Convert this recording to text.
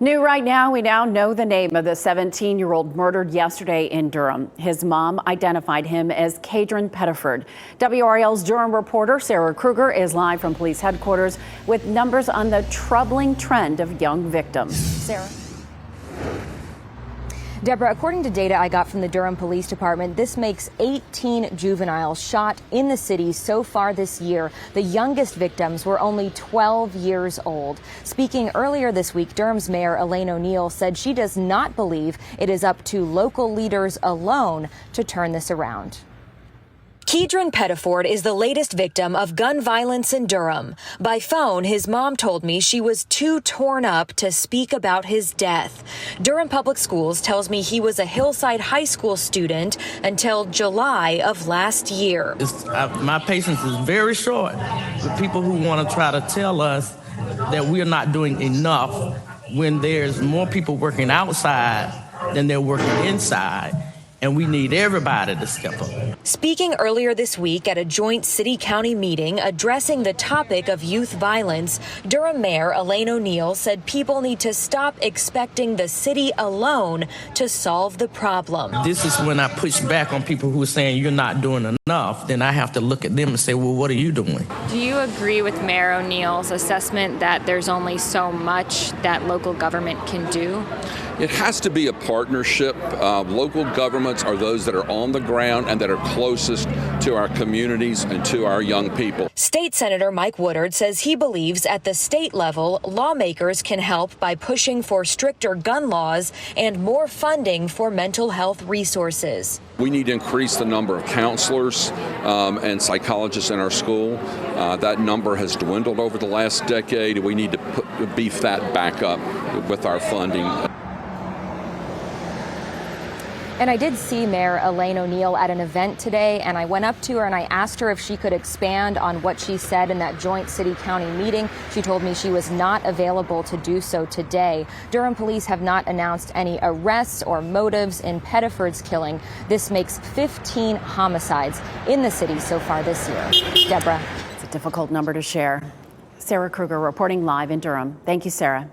New right now, we now know the name of the 17-year-old murdered yesterday in Durham. His mom identified him as Cadron Pettiford. WRL's Durham reporter Sarah Kruger is live from police headquarters with numbers on the troubling trend of young victims. Sarah. Deborah, according to data I got from the Durham Police Department, this makes 18 juveniles shot in the city so far this year. The youngest victims were only 12 years old. Speaking earlier this week, Durham's Mayor Elaine O'Neill said she does not believe it is up to local leaders alone to turn this around. Cadron Pettiford is the latest victim of gun violence in Durham. By phone, his mom told me she was too torn up to speak about his death. Durham Public Schools tells me he was a Hillside High School student until July of last year. My patience is very short with people who want to try to tell us that we're not doing enough when there's more people working outside than they're working inside. And we need everybody to step up. Speaking earlier this week at a joint city-county meeting addressing the topic of youth violence, Durham Mayor Elaine O'Neill said people need to stop expecting the city alone to solve the problem. This is when I push back on people who are saying you're not doing enough. Then I have to look at them and say, well, what are you doing? Do you agree with Mayor O'Neill's assessment that there's only so much that local government can do? It has to be a partnership. Local governments are those that are on the ground and that are closest to our communities and to our young people. State Senator Mike Woodard says he believes at the state level, lawmakers can help by pushing for stricter gun laws and more funding for mental health resources. We need to increase the number of counselors and psychologists in our school. That number has dwindled over the last decade. We need to beef that back up with our funding. And I did see Mayor Elaine O'Neill at an event today, and I went up to her and I asked her if she could expand on what she said in that joint city-county meeting. She told me she was not available to do so today. Durham police have not announced any arrests or motives in Pettiford's killing. This makes 15 homicides in the city so far this year. Deborah. It's a difficult number to share. Sarah Kruger reporting live in Durham. Thank you, Sarah.